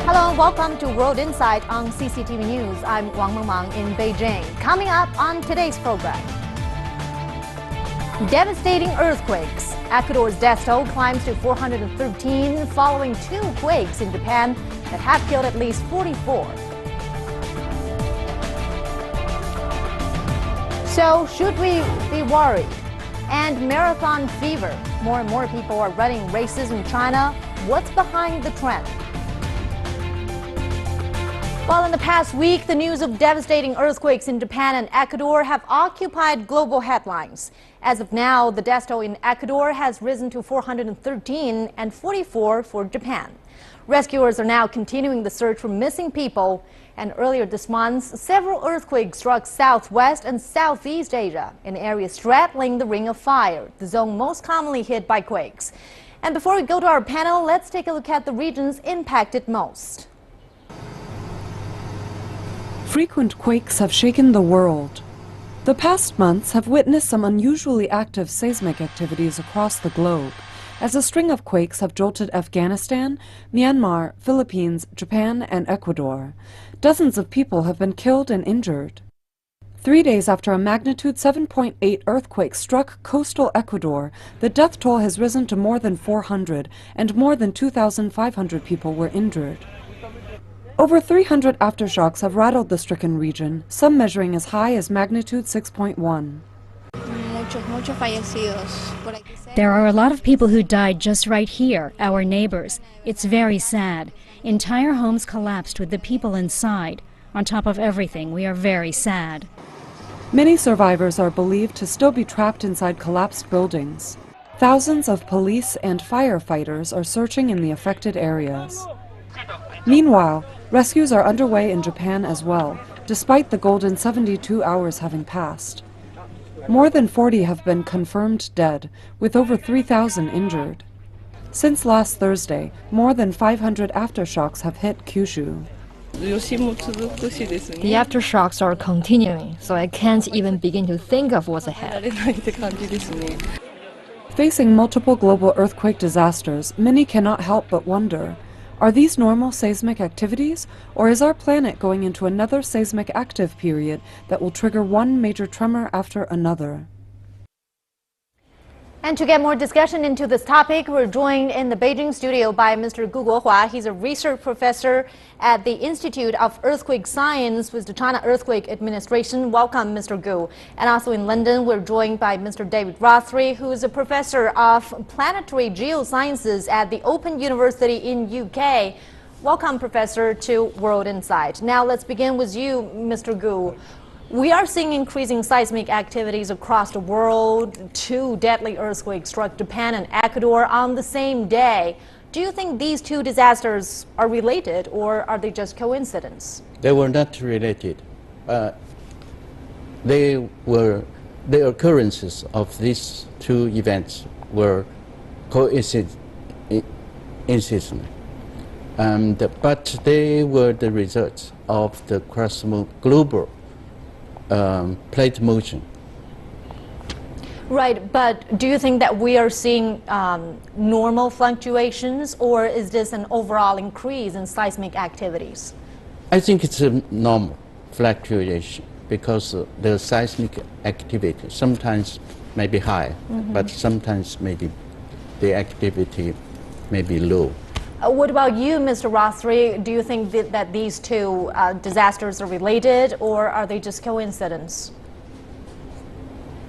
Hello and welcome to World Insight on CCTV News. I'm Wang Mengmang in Beijing. Coming up on today's program. Devastating earthquakes. Ecuador's death toll climbs to 413 following two quakes in Japan that have killed at least 44. So, should we be worried? And marathon fever. More and more people are running races in China. What's behind the trend? Well, in the past week, the news of devastating earthquakes in Japan and Ecuador have occupied global headlines. As of now, the death toll in Ecuador has risen to 413 and 44 for Japan. Rescuers are now continuing the search for missing people. And earlier this month, several earthquakes struck southwest and southeast Asia in areas straddling the Ring of Fire, the zone most commonly hit by quakes. And before we go to our panel, let's take a look at the regions impacted most. Frequent quakes have shaken the world. The past months have witnessed some unusually active seismic activities across the globe, as a string of quakes have jolted Afghanistan, Myanmar, Philippines, Japan, and Ecuador. Dozens of people have been killed and injured. 3 days after a magnitude 7.8 earthquake struck coastal Ecuador, the death toll has risen to more than 400, and more than 2,500 people were injured. Over 300 aftershocks have rattled the stricken region, some measuring as high as magnitude 6.1. There are a lot of people who died just right here, our neighbors. It's very sad. Entire homes collapsed with the people inside. On top of everything, we are very sad. Many survivors are believed to still be trapped inside collapsed buildings. Thousands of police and firefighters are searching in the affected areas. Meanwhile, rescues are underway in Japan as well, despite the golden 72 hours having passed. More than 40 have been confirmed dead, with over 3,000 injured. Since last Thursday, more than 500 aftershocks have hit Kyushu. The aftershocks are continuing, so I can't even begin to think of what's ahead. Facing multiple global earthquake disasters, many cannot help but wonder, are these normal seismic activities, or is our planet going into another seismic active period that will trigger one major tremor after another? And to get more discussion into this topic, we're joined in the Beijing studio by Mr. Gu Guohua. He's a research professor at the Institute of Earthquake Science with the China Earthquake Administration. Welcome, Mr. Gu. And also in London, we're joined by Mr. David Rothery, who is a professor of planetary geosciences at the Open University in UK. Welcome, Professor, to World Insight. Now let's begin with you, Mr. Gu. We are seeing increasing seismic activities across the world. Two deadly earthquakes struck Japan and Ecuador on the same day. Do you think these two disasters are related, or are they just coincidence? They were not related. The occurrences of these two events were coincident, but they were the results of the global plate motion. Right, but do you think that we are seeing normal fluctuations, or is this an overall increase in seismic activities? I think it's a normal fluctuation because the seismic activity sometimes may be high, but sometimes maybe the activity may be low. What about you, Mr. Rothery? Do you think that these two disasters are related, or are they just coincidence?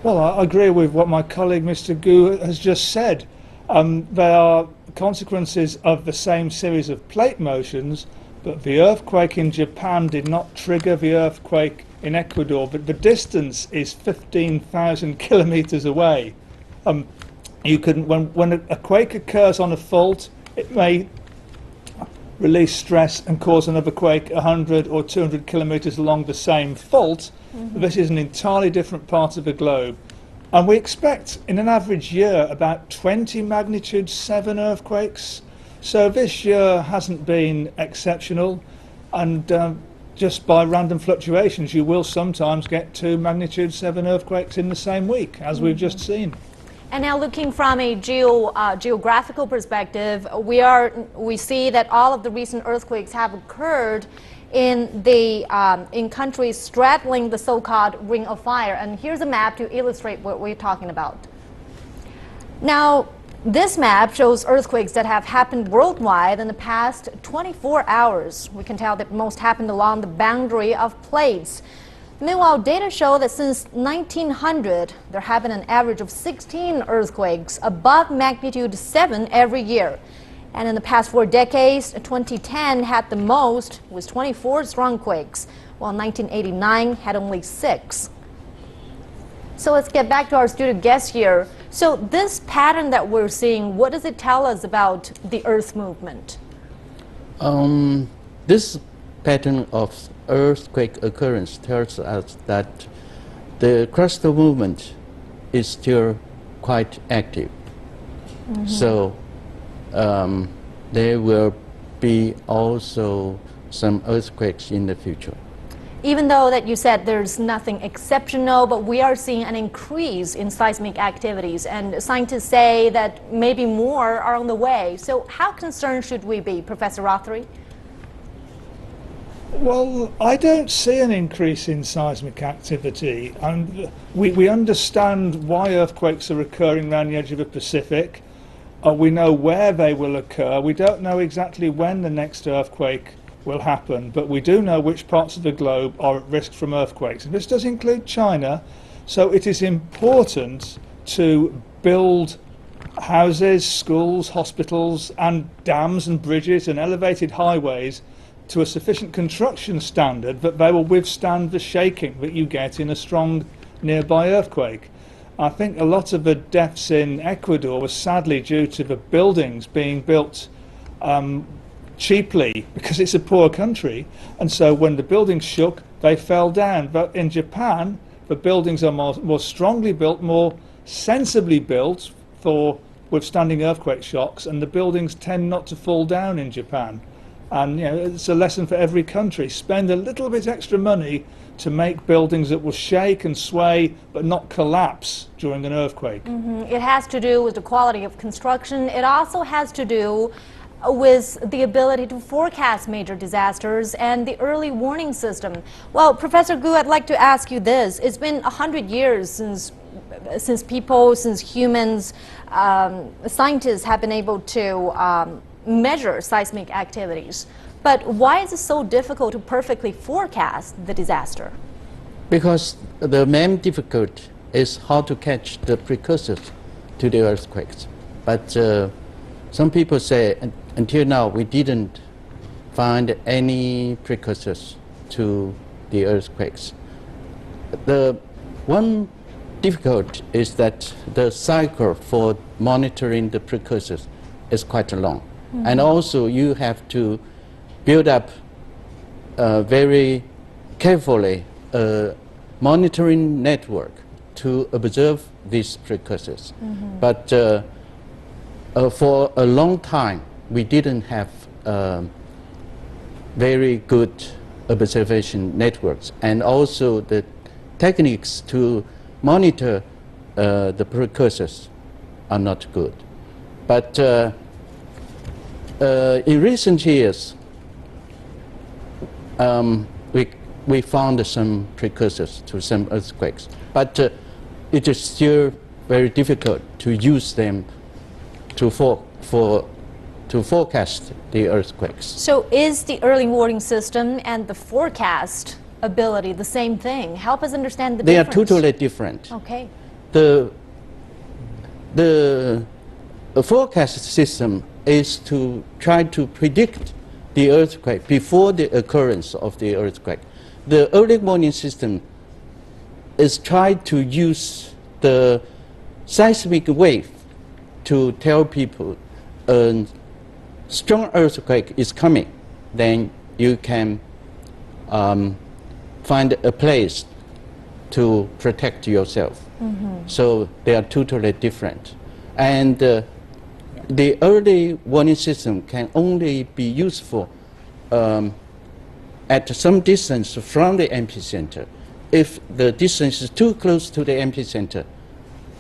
Well, I agree with what my colleague Mr. Gu has just said. They are consequences of the same series of plate motions, but the earthquake in Japan did not trigger the earthquake in Ecuador, but the distance is 15,000 kilometers away. When a quake occurs on a fault, it may release stress and cause another quake 100 or 200 kilometers along the same fault. This is an entirely different part of the globe. And we expect in an average year about 20 magnitude 7 earthquakes. So this year hasn't been exceptional, and just by random fluctuations you will sometimes get 2 magnitude 7 earthquakes in the same week, as we've just seen. And now looking from a geographical perspective, we see that all of the recent earthquakes have occurred in countries straddling the so-called Ring of Fire. And here's a map to illustrate what we're talking about. Now, this map shows earthquakes that have happened worldwide in the past 24 hours. We can tell that most happened along the boundary of plates. Meanwhile, data show that since 1900, there have been an average of 16 earthquakes above magnitude 7 every year. And in the past 4 decades, 2010 had the most with 24 strong quakes, while 1989 had only 6. So let's get back to our student guest here. So this pattern that we're seeing, what does it tell us about the Earth movement? This pattern of earthquake occurrence tells us that the crustal movement is still quite active. So there will be also some earthquakes in the future. Even though that you said there's nothing exceptional, but we are seeing an increase in seismic activities, and scientists say that maybe more are on the way. So how concerned should we be, Professor Rothery? Well, I don't see an increase in seismic activity. And we understand why earthquakes are occurring around the edge of the Pacific. We know where they will occur. We don't know exactly when the next earthquake will happen, but we do know which parts of the globe are at risk from earthquakes. And this does include China. So it is important to build houses, schools, hospitals, and dams and bridges and elevated highways to a sufficient construction standard that they will withstand the shaking that you get in a strong nearby earthquake. I think a lot of the deaths in Ecuador was sadly due to the buildings being built cheaply because it's a poor country, and so when the buildings shook, they fell down. But in Japan, the buildings are more strongly built, more sensibly built for withstanding earthquake shocks, and the buildings tend not to fall down in Japan. And it's a lesson for every country. Spend a little bit extra money to make buildings that will shake and sway but not collapse during an earthquake. It has to do with the quality of construction. It also has to do with the ability to forecast major disasters and the early warning system. Well, Professor Gu, I'd like to ask you this. It's been 100 years since humans, scientists have been able to measure seismic activities. But why is it so difficult to perfectly forecast the disaster? Because the main difficulty is how to catch the precursors to the earthquakes. But some people say until now we didn't find any precursors to the earthquakes. The one difficulty is that the cycle for monitoring the precursors is quite long. And also you have to build up very carefully a monitoring network to observe these precursors. But for a long time, we didn't have very good observation networks, and also the techniques to monitor the precursors are not good. But in recent years, we found some precursors to some earthquakes, but it is still very difficult to use them to forecast the earthquakes. So is the early warning system and the forecast ability the same thing? Help us understand the difference. They are totally different. Okay. The forecast system is to try to predict the earthquake before the occurrence of the earthquake. The early warning system is trying to use the seismic wave to tell people a strong earthquake is coming. Then you can find a place to protect yourself. So they are totally different. And the early warning system can only be useful at some distance from the epicenter. If the distance is too close to the epicenter,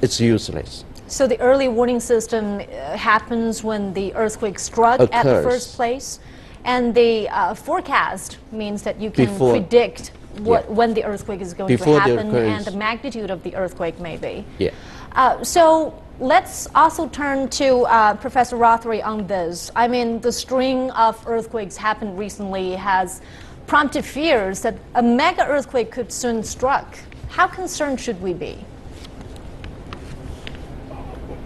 it's useless. So the early warning system happens when the earthquake struck at the first place, and the forecast means that you can predict when the earthquake is going to happen and the magnitude of the earthquake may be. Yeah. So let's also turn to Professor Rothery on this. I mean, the string of earthquakes happened recently has prompted fears that a mega earthquake could soon strike. How concerned should we be?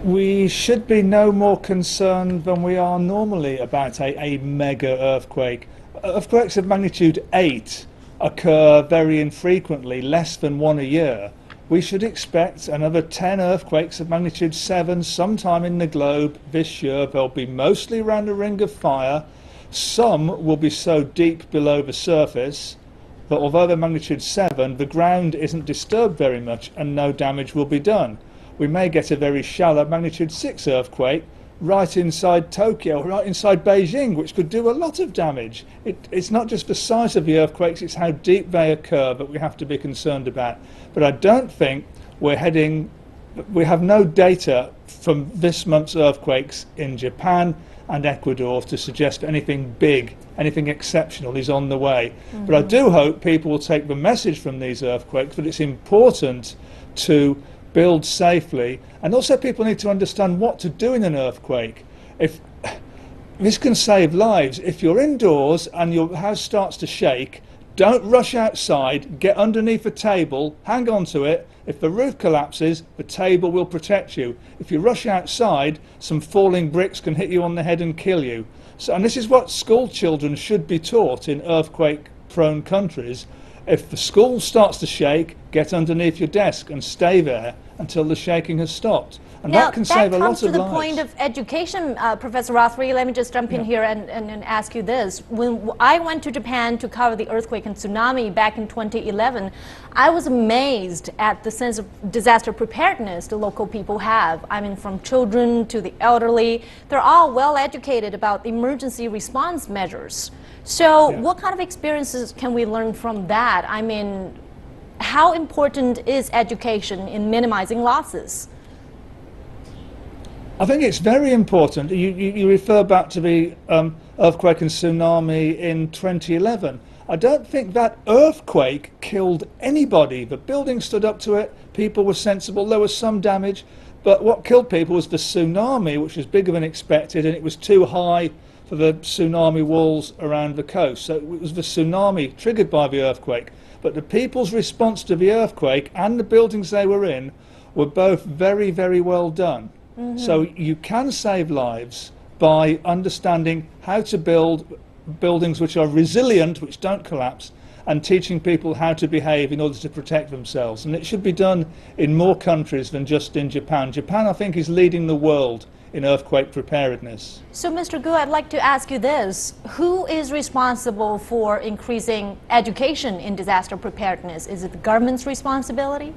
We should be no more concerned than we are normally about a mega earthquake. Earthquakes of magnitude 8 occur very infrequently, less than one a year. We should expect another 10 earthquakes of magnitude 7 sometime in the globe this year. They'll be mostly around a ring of fire. Some will be so deep below the surface that although they're magnitude 7, the ground isn't disturbed very much and no damage will be done. We may get a very shallow magnitude 6 earthquake right inside Tokyo, right inside Beijing, which could do a lot of damage. It's not just the size of the earthquakes, it's how deep they occur that we have to be concerned about. But I don't think we have no data from this month's earthquakes in Japan and Ecuador to suggest anything big, anything exceptional is on the way. But I do hope people will take the message from these earthquakes that it's important to build safely, and also people need to understand what to do in an earthquake. If this can save lives. If you're indoors and your house starts to shake, don't rush outside, get underneath a table, hang on to it. If the roof collapses, the table will protect you. If you rush outside, some falling bricks can hit you on the head and kill you. So, and this is what school children should be taught in earthquake-prone countries. If the school starts to shake, get underneath your desk and stay there until the shaking has stopped. And now, that can save a lot of lives. That comes to the point of education, Professor Rothery. Let me just jump in here and ask you this. When I went to Japan to cover the earthquake and tsunami back in 2011, I was amazed at the sense of disaster preparedness the local people have. I mean, from children to the elderly, they're all well educated about emergency response measures. So what kind of experiences can we learn from that? I mean, how important is education in minimizing losses? I think it's very important. You refer back to the earthquake and tsunami in 2011. I don't think that earthquake killed anybody. The building stood up to it, people were sensible, there was some damage, but what killed people was the tsunami, which was bigger than expected, and it was too high for the tsunami walls around the coast. So it was the tsunami triggered by the earthquake. But the people's response to the earthquake and the buildings they were in were both very, very well done. So you can save lives by understanding how to build buildings which are resilient, which don't collapse, and teaching people how to behave in order to protect themselves. And it should be done in more countries than just in Japan. Japan, I think, is leading the world in earthquake preparedness. So, Mr. Gu, I'd like to ask you this. Who is responsible for increasing education in disaster preparedness? Is it the government's responsibility?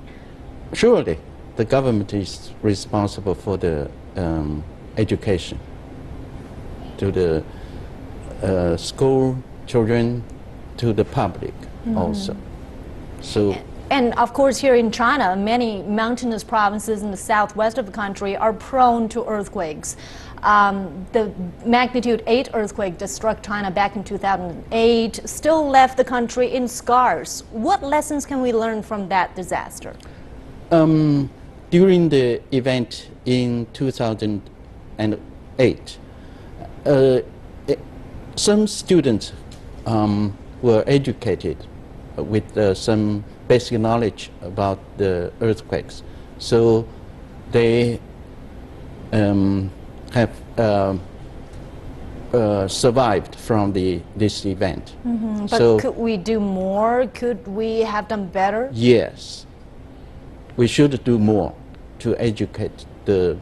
Surely, the government is responsible for the education to the school children, to the public also. So. And of course, here in China, many mountainous provinces in the southwest of the country are prone to earthquakes. The magnitude 8 earthquake that struck China back in 2008 still left the country in scars. What lessons can we learn from that disaster? During the event in 2008, some students were educated with some basic knowledge about the earthquakes. So they have survived from this event. But so, could we do more? Could we have done better? Yes, we should do more to educate the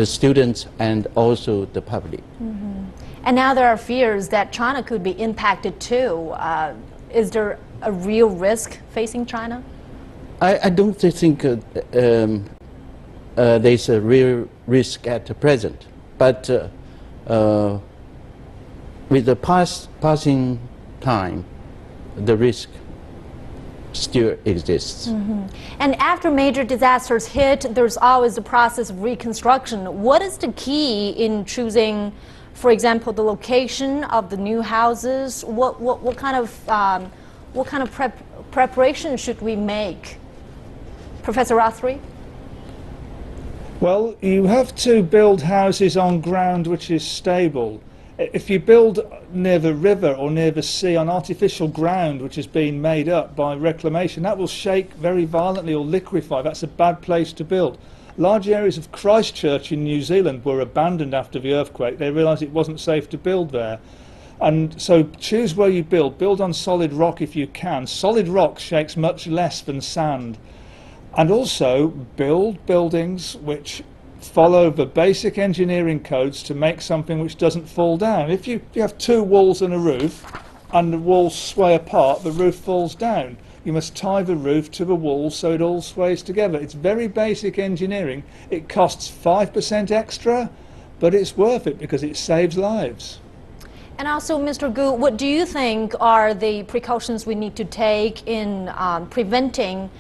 students and also the public. And now there are fears that China could be impacted too. Is there a real risk facing China? I don't think there's a real risk at the present, but with the passing time, the risk still exists. And after major disasters hit, there's always a process of reconstruction. What is the key in choosing, for example, the location of the new houses? What kind of preparation should we make? Professor Rothery? Well, you have to build houses on ground which is stable. If you build near the river or near the sea on artificial ground which has been made up by reclamation, that will shake very violently or liquefy. That's a bad place to build. Large areas of Christchurch in New Zealand were abandoned after the earthquake. They realised it wasn't safe to build there. And so choose where you build. Build on solid rock if you can. Solid rock shakes much less than sand. And also build buildings which follow the basic engineering codes to make something which doesn't fall down. If you have two walls and a roof and the walls sway apart, the roof falls down. You must tie the roof to the walls so it all sways together. It's very basic engineering. It costs 5% extra, but it's worth it because it saves lives. And also, Mr. Gu, what do you think are the precautions we need to take in preventing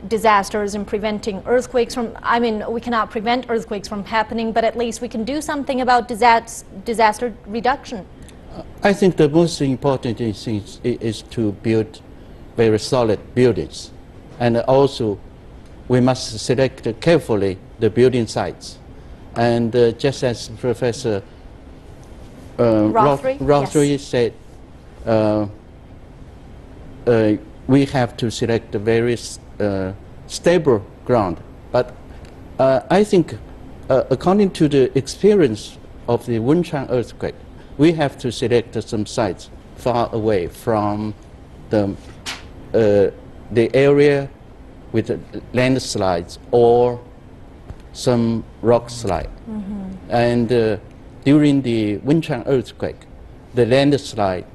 disasters and preventing earthquakes from, I mean, we cannot prevent earthquakes from happening, but at least we can do something about disaster reduction? I think the most important thing is to build very solid buildings. And also, we must select carefully the building sites. And just as Professor Rothery said, we have to select the various stable ground. But I think, according to the experience of the Wenchuan earthquake, we have to select some sites far away from the area with landslides or some rock slide. And during the Wenchuan earthquake, the landslide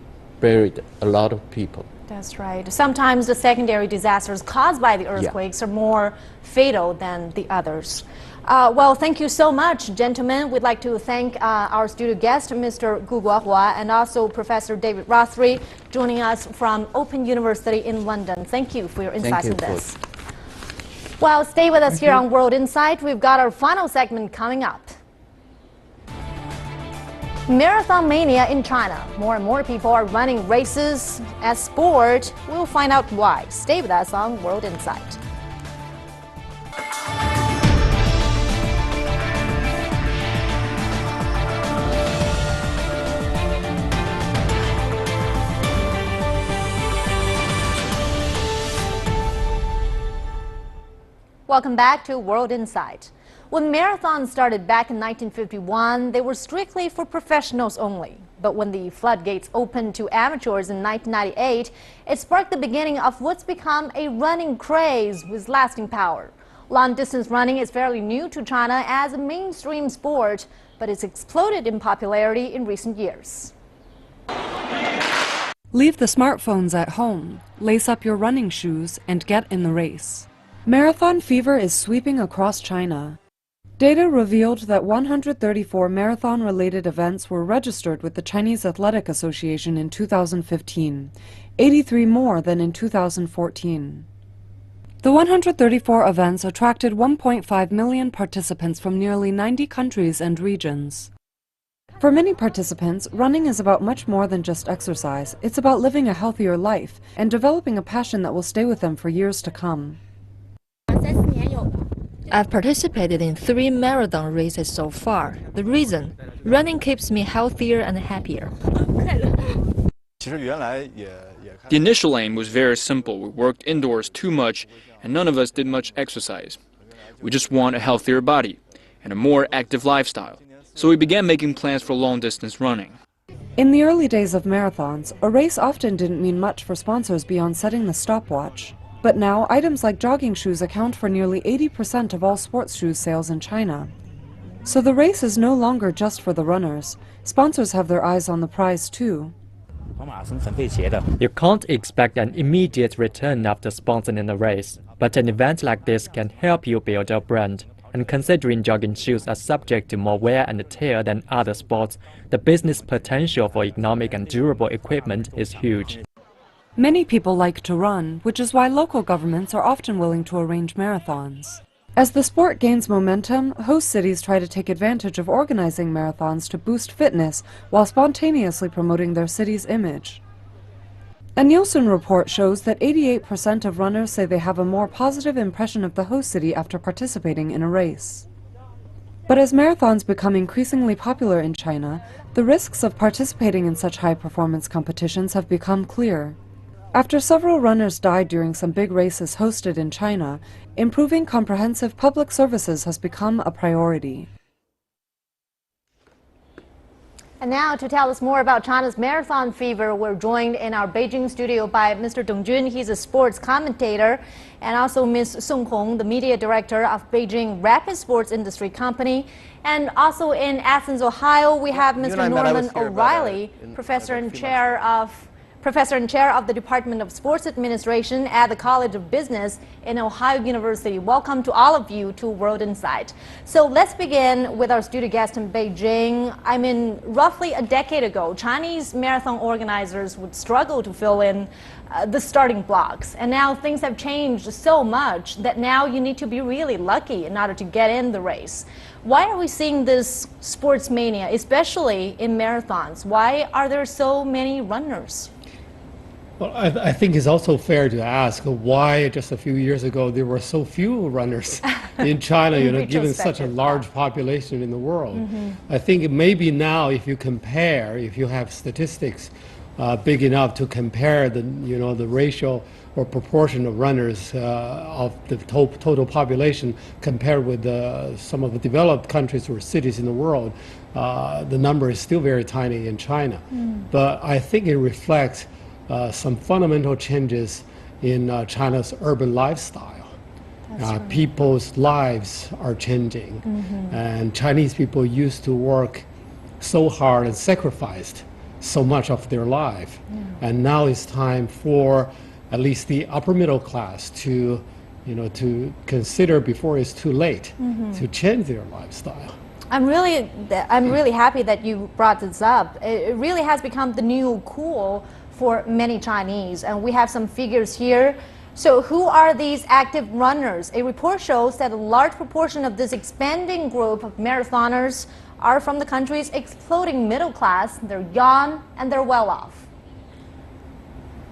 buried a lot of people. That's right. Sometimes the secondary disasters caused by the earthquakes are more fatal than the others. Well, thank you so much, gentlemen. We'd like to thank our studio guest, Mr. Gu Guohua, and also Professor David Rothery, joining us from Open University in London. Thank you for your insights on this. Well, stay with us here on World Insight. We've got our final segment coming up. Marathon mania in China. More and more people are running races as sport. We'll find out why. Stay with us on World Insight. Welcome back to World Insight. When marathons started back in 1951, they were strictly for professionals only. But when the floodgates opened to amateurs in 1998, it sparked the beginning of what's become a running craze with lasting power. Long-distance running is fairly new to China as a mainstream sport, but it's exploded in popularity in recent years. Leave the smartphones at home, lace up your running shoes, and get in the race. Marathon fever is sweeping across China. Data revealed that 134 marathon-related events were registered with the Chinese Athletic Association in 2015, 83 more than in 2014. The 134 events attracted 1.5 million participants from nearly 90 countries and regions. For many participants, running is about much more than just exercise. It's about living a healthier life and developing a passion that will stay with them for years to come. I've participated in 3 marathon races so far. The reason? Running keeps me healthier and happier. The initial aim was very simple. We worked indoors too much and none of us did much exercise. We just want a healthier body and a more active lifestyle. So we began making plans for long-distance running. In the early days of marathons, a race often didn't mean much for sponsors beyond setting the stopwatch. But now, items like jogging shoes account for nearly 80% of all sports shoes sales in China. So the race is no longer just for the runners. Sponsors have their eyes on the prize too. You can't expect an immediate return after sponsoring a race, but an event like this can help you build a brand. And considering jogging shoes are subject to more wear and tear than other sports, the business potential for economic and durable equipment is huge. Many people like to run, which is why local governments are often willing to arrange marathons. As the sport gains momentum, host cities try to take advantage of organizing marathons to boost fitness while spontaneously promoting their city's image. A Nielsen report shows that 88% of runners say they have a more positive impression of the host city after participating in a race. But as marathons become increasingly popular in China, the risks of participating in such high-performance competitions have become clear. After several runners died during some big races hosted in China, improving comprehensive public services has become a priority. And now to tell us more about China's marathon fever, we're joined in our Beijing studio by Mr. Deng Jun. He's a sports commentator, and also Ms. Song Hong, the media director of Beijing Rapid Sports Industry Company. And also in Athens, Ohio, we have Mr. Norman O'Reilly, professor and chair of the Department of Sports Administration at the College of Business in Ohio University. Welcome to all of you to World Insight. So let's begin with our studio guest in Beijing. I mean, roughly a decade ago, Chinese marathon organizers would struggle to fill in the starting blocks. And now things have changed so much that now you need to be really lucky in order to get in the race. Why are we seeing this sports mania, especially in marathons? Why are there so many runners? Well, I think it's also fair to ask why just a few years ago there were so few runners in China, given such a large population in the world. I think maybe now if you compare, if you have statistics big enough to compare the ratio or proportion of runners of the total population compared with some of the developed countries or cities in the world, the number is still very tiny in China. But I think it reflects some fundamental changes in China's urban lifestyle. People's lives are changing, and Chinese people used to work so hard and sacrificed so much of their life, and now it's time for at least the upper middle class to consider before it's too late to change their lifestyle. I'm really happy that you brought this up. It really has become the new cool for many Chinese, and we have some figures here. So who are these active runners? A report shows that a large proportion of this expanding group of marathoners are from the country's exploding middle class. They're young and they're well off.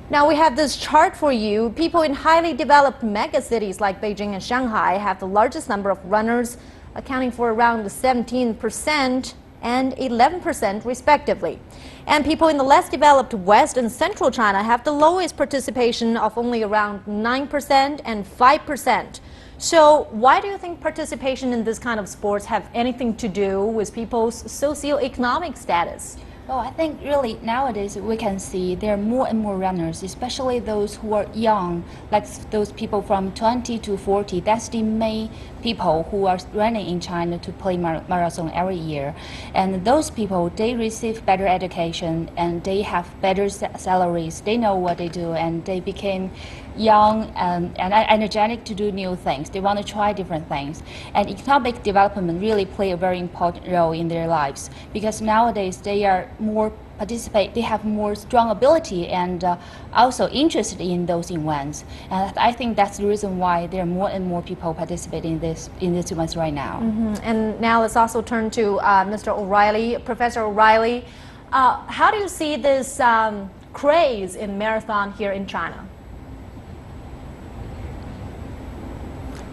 Now we have this chart for you. People in highly developed mega cities like Beijing and Shanghai have the largest number of runners, accounting for around 17% and 11% respectively. And people in the less developed West and Central China have the lowest participation of only around 9% and 5%. So why do you think participation in this kind of sports have anything to do with people's socioeconomic status? Well, I think really nowadays we can see there are more and more runners, especially those who are young, like those people from 20 to 40. That's the main people who are running in China to play marathon every year. And those people, they receive better education and they have better salaries. They know what they do and they became young and energetic to do new things. They want to try different things. And economic development really play a very important role in their lives because nowadays they are more they have more strong ability and also interested in those events. And I think that's the reason why there are more and more people participating in this events right now. And now let's also turn to Mr. O'Reilly, Professor O'Reilly. How do you see this craze in marathon here in China?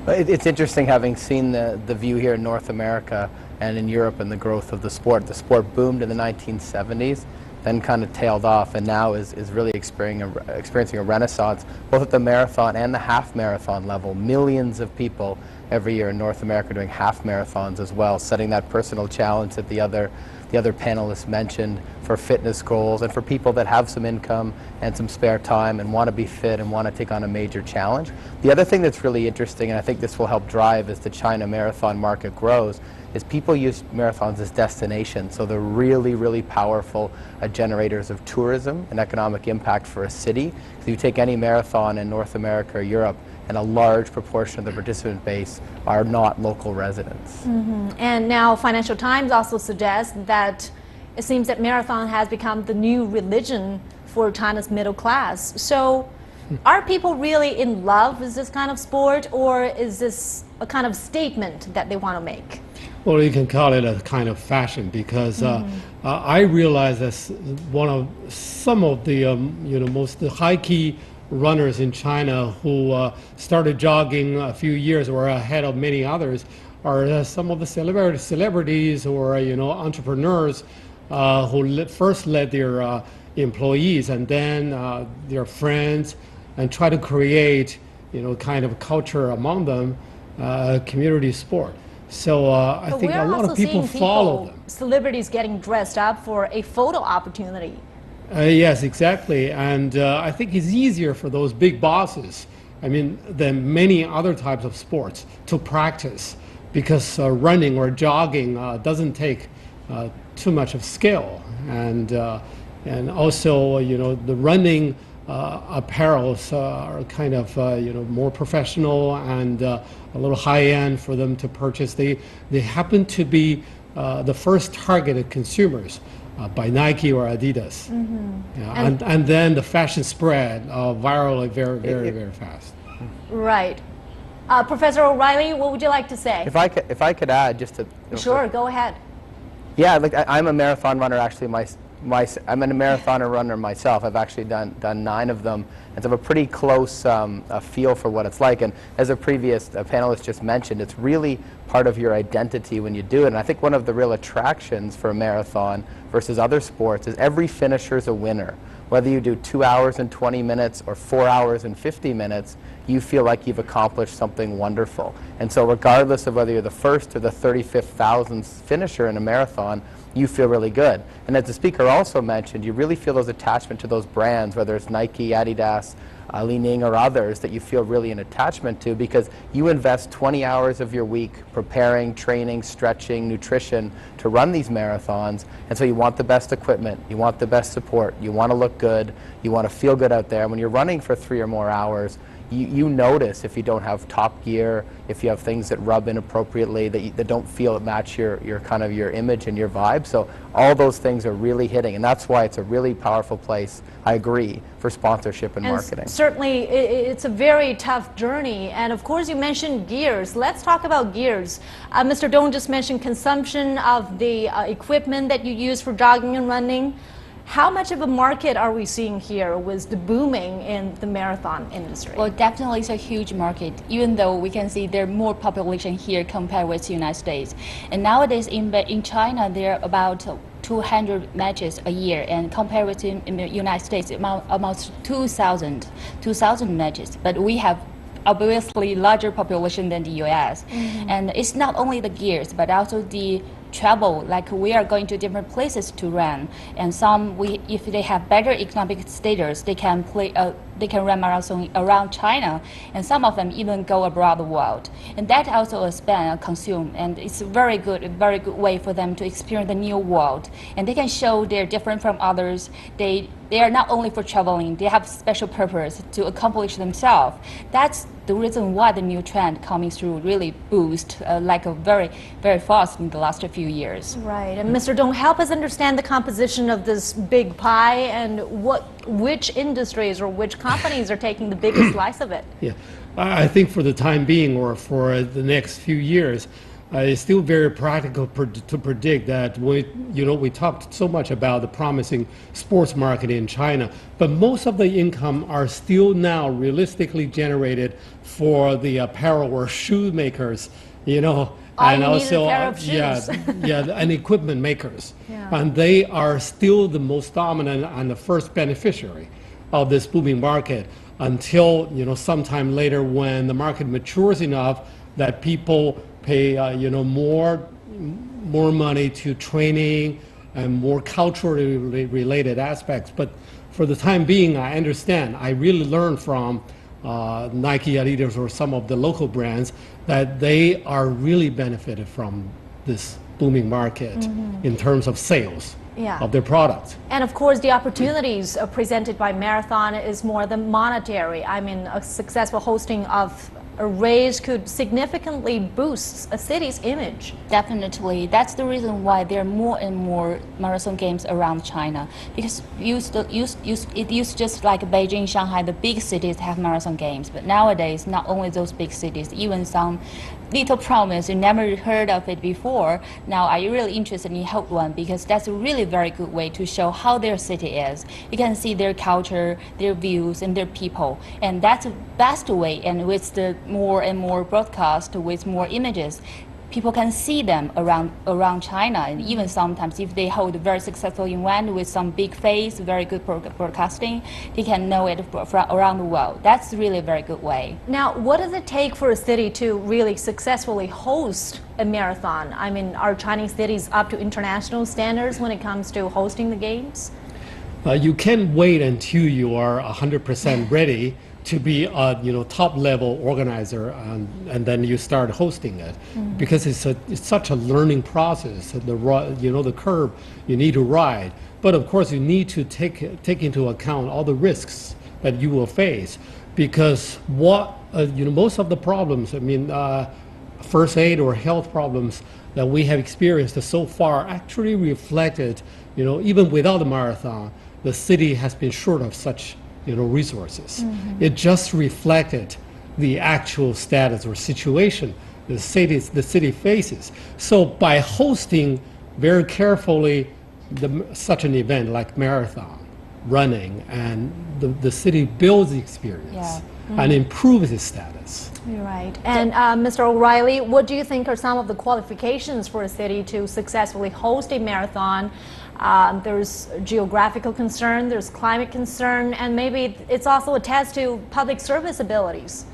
It's interesting having seen the view here in North America and in Europe and the growth of the sport. The sport boomed in the 1970s, then kind of tailed off, and now is really experiencing a renaissance, both at the marathon and the half marathon level. Millions of people every year in North America doing half marathons as well, setting that personal challenge that the other panelists mentioned for fitness goals and for people that have some income and some spare time and want to be fit and want to take on a major challenge. The other thing that's really interesting, and I think this will help drive as the China marathon market grows, is people use marathons as destinations. So they're really, really powerful generators of tourism and economic impact for a city. So you take any marathon in North America or Europe, and a large proportion of the participant base are not local residents. And now Financial Times also suggests that it seems that marathon has become the new religion for China's middle class. So are people really in love with this kind of sport, or is this a kind of statement that they want to make? Well, you can call it a kind of fashion, because I realize that some of the most high-key runners in China who started jogging a few years or ahead of many others are some of the celebrities or entrepreneurs who first led their employees and then their friends, and try to create kind of culture among them, community sport. So I think a lot of people follow them. Celebrities getting dressed up for a photo opportunity. Yes, exactly. And I think it's easier for those big bosses, than many other types of sports to practice, because running or jogging doesn't take too much of skill. And also, the running apparels are kind of more professional and a little high-end for them to purchase. They happen to be the first targeted consumers by Nike or Adidas. And then the fashion spread virally very fast. Right. Professor O'Reilly, what would you like to say? If I could add just to... Sure, go ahead. Yeah, I'm a marathon runner actually. I'm a marathoner runner myself. I've actually done 9 of them, and so I have a pretty close feel for what it's like. And as a previous panelist just mentioned, it's really part of your identity when you do it. And I think one of the real attractions for a marathon versus other sports is every finisher is a winner. Whether you do 2 hours and 20 minutes or 4 hours and 50 minutes, you feel like you've accomplished something wonderful. And so regardless of whether you're the first or the 35,000th finisher in a marathon, you feel really good. And as the speaker also mentioned, you really feel those attachment to those brands, whether it's Nike, Adidas, Li Ning, or others, that you feel really an attachment to, because you invest 20 hours of your week preparing, training, stretching, nutrition to run these marathons. And so you want the best equipment, you want the best support, you want to look good, you want to feel good out there. And when you're running for 3 or more hours, you notice if you don't have top gear, if you have things that rub inappropriately, that don't feel match your image and your vibe. So all those things are really hitting, and that's why it's a really powerful place, I agree, for sponsorship and marketing. Certainly, it's a very tough journey. And of course, you mentioned gears. Let's talk about gears. Mr. Dong just mentioned consumption of the equipment that you use for jogging and running. How much of a market are we seeing here with the booming in the marathon industry? Well, definitely it's a huge market, even though we can see there's more population here compared with the United States. And nowadays in China, there are about 200 matches a year, and compared with in the United States, almost 2,000 matches. But we have obviously larger population than the US. And it's not only the gears, but also the travel, like we are going to different places to run, and if they have better economic status, they can run marathon around China, and some of them even go abroad the world, and that also spend consume, and it's a very good way for them to experience the new world, and they can show they're different from others. They are not only for traveling, they have special purpose to accomplish themselves. That's the reason why the new trend coming through really boost very fast in the last few years. Right, and Mr. Dong, help us understand the composition of this big pie and which industries or which companies are taking the biggest slice of it. Yeah, I think for the time being, or for the next few years, it's still very practical to predict that we talked so much about the promising sports market in China, but most of the income are still now realistically generated for the apparel or shoe makers, and also and equipment makers, and they are still the most dominant and the first beneficiary of this booming market until sometime later, when the market matures enough that people pay more money to training and more culturally related aspects. But for the time being, I understand. I really learned from Nike, Adidas, or some of the local brands that they are really benefited from this booming market in terms of sales of their products. And of course, the opportunities presented by marathon is more than monetary. I mean, a successful hosting of a race could significantly boost a city's image. Definitely. That's the reason why there are more and more marathon games around China. Because it used just like Beijing, Shanghai, the big cities have marathon games. But nowadays, not only those big cities, even some little province you never heard of it before, now are you really interested in hold one, because that's a really very good way to show how their city is. You can see their culture, their views, and their people. And that's the best way, and with the more and more broadcast, with more images, people can see them around China, and even sometimes if they hold a very successful event with some big face, very good broadcasting, they can know it from around the world. That's really a very good way. Now, what does it take for a city to really successfully host a marathon? I mean, are Chinese cities up to international standards when it comes to hosting the games? You can't wait until you are 100% ready to be a top level organizer, and then you start hosting it, because it's such a learning process. The curve you need to ride, but of course you need to take into account all the risks that you will face, because most of the problems, first aid or health problems that we have experienced so far actually reflected, even without the marathon, the city has been short of such resources. It just reflected the actual status or situation the city faces. So by hosting very carefully such an event like marathon running, and the city builds the experience and improves its status. You're right. And Mr. O'Reilly, what do you think are some of the qualifications for a city to successfully host a marathon? There's geographical concern, there's climate concern, and maybe it's also a test to public service abilities.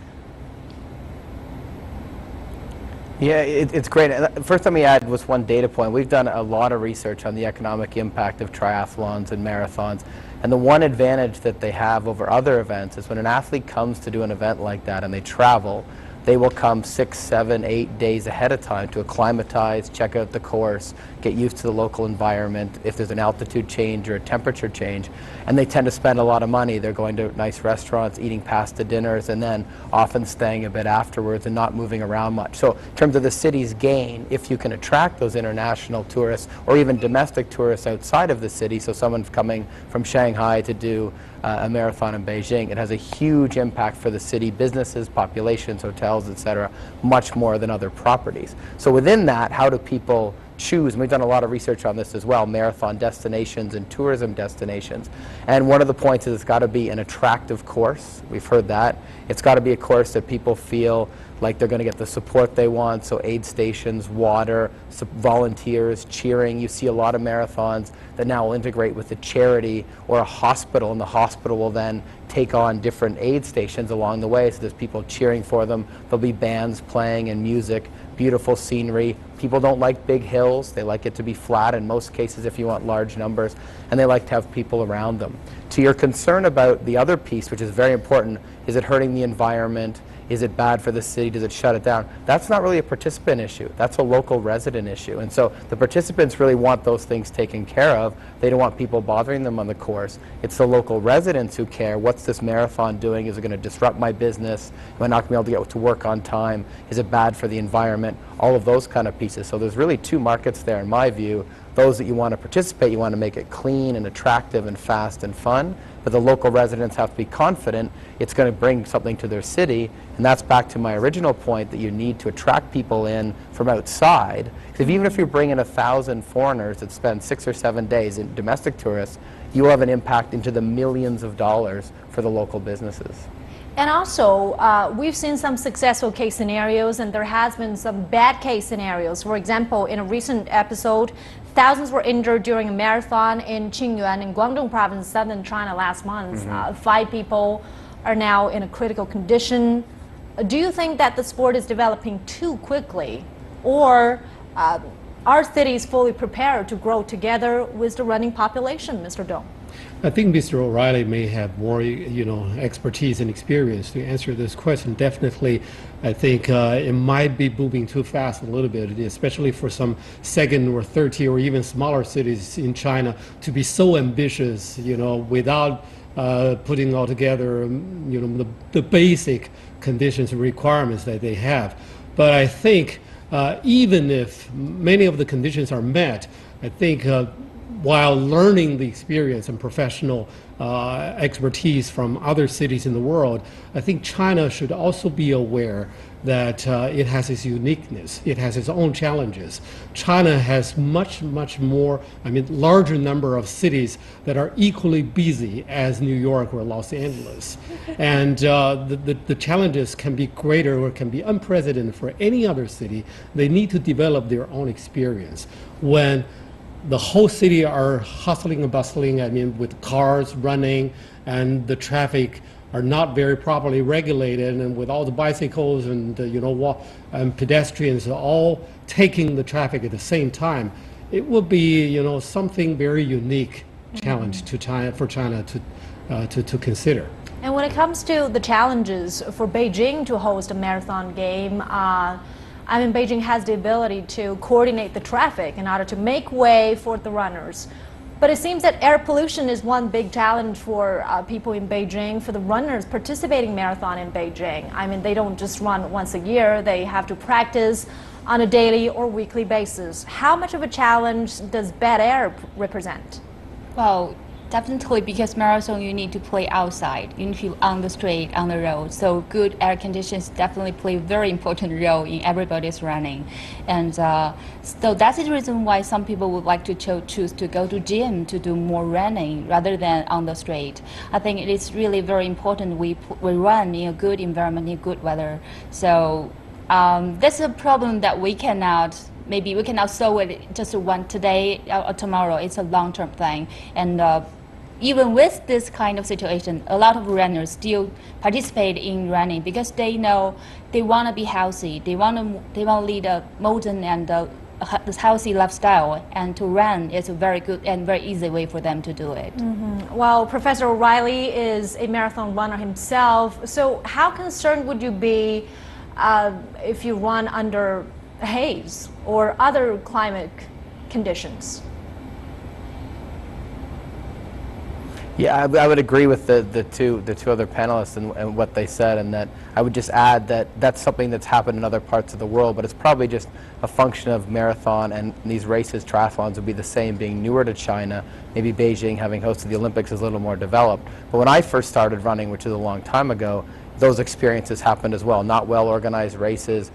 Yeah, it's great. First, let me add was one data point. We've done a lot of research on the economic impact of triathlons and marathons. And the one advantage that they have over other events is when an athlete comes to do an event like that and they travel, they will come 6, 7, 8 days ahead of time to acclimatize, check out the course, get used to the local environment, if there's an altitude change or a temperature change. And they tend to spend a lot of money. They're going to nice restaurants, eating pasta dinners, and then often staying a bit afterwards and not moving around much. So in terms of the city's gain, if you can attract those international tourists or even domestic tourists outside of the city, so someone's coming from Shanghai to do a marathon in Beijing, it has a huge impact for the city businesses, populations, hotels, etc., much more than other properties. So within that, how do people choose? And we've done a lot of research on this as well, marathon destinations and tourism destinations. And one of the points is it's got to be an attractive course. We've heard that. It's got to be a course that people feel like they're going to get the support they want, so aid stations, water, volunteers, cheering. You see a lot of marathons that now will integrate with a charity or a hospital, and the hospital will then take on different aid stations along the way, so there's people cheering for them. There'll be bands playing and music, beautiful scenery. People don't like big hills. They like it to be flat in most cases if you want large numbers, and they like to have people around them. To your concern about the other piece, which is very important, is it hurting the environment? Is it bad for the city? Does it shut it down? That's not really a participant issue. That's a local resident issue. And so the participants really want those things taken care of. They don't want people bothering them on the course. It's the local residents who care. What's this marathon doing? Is it going to disrupt my business? Am I not going to be able to get to work on time? Is it bad for the environment? All of those kind of pieces. So there's really two markets there in my view. Those that you want to participate, you want to make it clean and attractive and fast and fun. But the local residents have to be confident it's going to bring something to their city. And that's back to my original point that you need to attract people in from outside. Because even if you bring in 1,000 foreigners that spend 6 or 7 days in domestic tourists, you will have an impact into the millions of dollars for the local businesses. And also, we've seen some successful case scenarios, and there has been some bad case scenarios. For example, in a recent episode, thousands were injured during a marathon in Qingyuan in Guangdong province, southern China last month. 5 people are now in a critical condition. Do you think that the sport is developing too quickly, or are cities fully prepared to grow together with the running population, Mr. Dong? I think Mr. O'Reilly may have more, expertise and experience to answer this question. Definitely, I think it might be moving too fast a little bit, especially for some second or third tier or even smaller cities in China to be so ambitious, without putting all together, the basic conditions and requirements that they have. But I think even if many of the conditions are met, I think while learning the experience and professional expertise from other cities in the world, I think China should also be aware that it has its uniqueness, it has its own challenges. China has much more, larger number of cities that are equally busy as New York or Los Angeles. And the challenges can be greater or can be unprecedented for any other city. They need to develop their own experience. When the whole city are hustling and bustling, with cars running and the traffic are not very properly regulated, and with all the bicycles and pedestrians all taking the traffic at the same time, it will be something very unique challenge to China, for China to consider. And when it comes to the challenges for Beijing to host a marathon game, Beijing has the ability to coordinate the traffic in order to make way for the runners. But it seems that air pollution is one big challenge for people in Beijing, for the runners participating marathon in Beijing. They don't just run once a year, they have to practice on a daily or weekly basis. How much of a challenge does bad air represent? Well, definitely, because marathon you need to play outside, you need to be on the street, on the road. So good air conditions definitely play a very important role in everybody's running. And so that's the reason why some people would like to choose to go to gym to do more running rather than on the street. I think it is really very important we run in a good environment, in good weather. So that's a problem that we cannot solve it just one today or tomorrow. It's a long-term thing. And even with this kind of situation, a lot of runners still participate in running because they know they want to be healthy. They want to lead a modern and healthy lifestyle, and to run is a very good and very easy way for them to do it. Well, Professor O'Reilly is a marathon runner himself. So how concerned would you be if you run under haze or other climate conditions? Yeah, I would agree with the two other panelists and what they said, and that I would just add that that's something that's happened in other parts of the world, but it's probably just a function of marathon, and these races, triathlons, would be the same, being newer to China. Maybe Beijing, having hosted the Olympics, is a little more developed. But when I first started running, which is a long time ago, those experiences happened as well. Not well organized races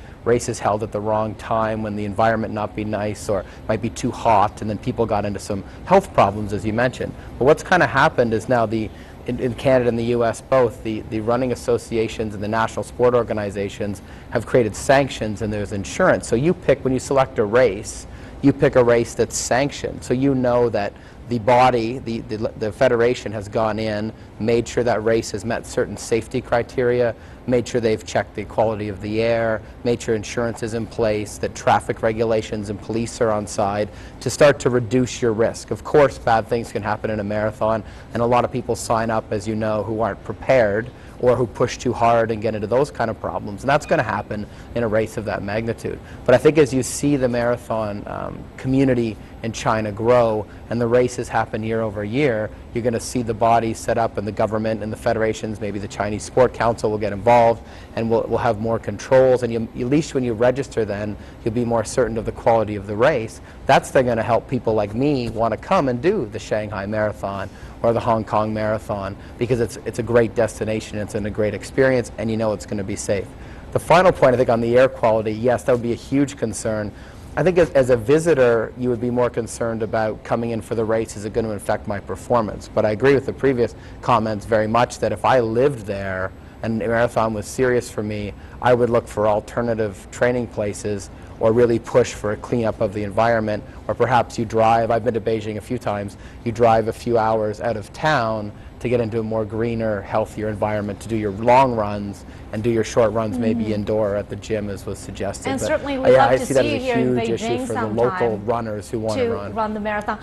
held at the wrong time when the environment not be nice or might be too hot, and then people got into some health problems, as you mentioned. But what's kind of happened is now in Canada and the US both, the running associations and the national sport organizations have created sanctions, and there's insurance. So when you select a race, you pick a race that's sanctioned. So you know that the body, the federation has gone in, made sure that race has met certain safety criteria, made sure they've checked the quality of the air, made sure insurance is in place, that traffic regulations and police are on side to start to reduce your risk. Of course, bad things can happen in a marathon, and a lot of people sign up, as you know, who aren't prepared or who push too hard and get into those kind of problems. And that's going to happen in a race of that magnitude. But I think as you see the marathon community in China grow and the races happen year over year, you're going to see the bodies set up, and the government and the federations, maybe the Chinese Sport Council will get involved, and we'll have more controls. And at least when you register then, you'll be more certain of the quality of the race. That's then going to help people like me want to come and do the Shanghai Marathon or the Hong Kong Marathon, because it's a great destination, it's a great experience, and you know it's going to be safe. The final point, I think, on the air quality, yes, that would be a huge concern. I think as a visitor, you would be more concerned about coming in for the race, is it going to affect my performance? But I agree with the previous comments very much that if I lived there and the marathon was serious for me, I would look for alternative training places, or really push for a cleanup of the environment, or perhaps you drive. I've been to Beijing a few times. You drive a few hours out of town to get into a more greener, healthier environment, to do your long runs and do your short runs maybe indoor at the gym, as was suggested. And but, certainly we'd yeah, love I to see that see as you a here in huge Beijing issue for the sometime local runners who want to run the marathon.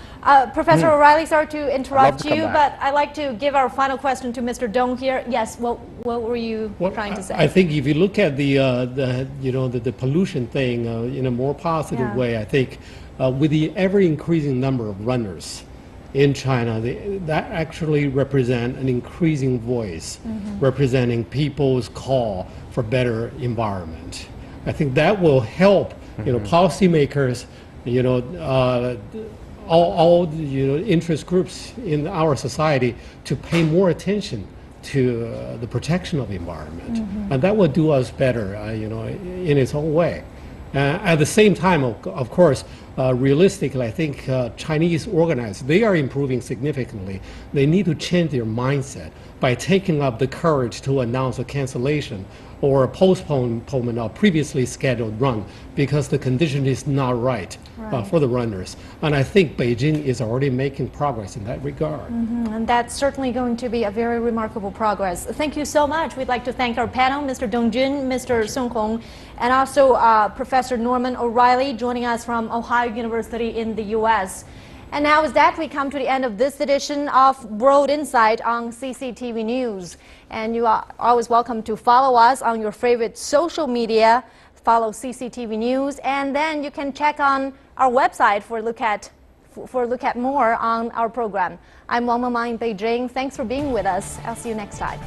Professor O'Reilly, sorry to interrupt to come you, back. but I'd like to give our final question to Mr. Dong here. Yes, what were you trying to say? I think if you look at the pollution thing in a more positive way, I think with the ever increasing number of runners in China, that actually represent an increasing voice, representing people's call for better environment. I think that will help, policymakers, all interest groups in our society to pay more attention to the protection of the environment, and that will do us better, in its own way. At the same time, of course, realistically, I think Chinese organizers, they are improving significantly. They need to change their mindset by taking up the courage to announce a cancellation or a postponement of previously scheduled run because the condition is not right, for the runners. And I think Beijing is already making progress in that regard. And that's certainly going to be a very remarkable progress. Thank you so much. We'd like to thank our panel, Mr. Dong Jun, Mr. Song Hong, and also Professor Norman O'Reilly joining us from Ohio University in the U.S. And now with that, we come to the end of this edition of World Insight on CCTV News. And you are always welcome to follow us on your favorite social media, follow CCTV News, and then you can check on our website for a look at more on our program. I'm Wang Mama in Beijing. Thanks for being with us. I'll see you next time.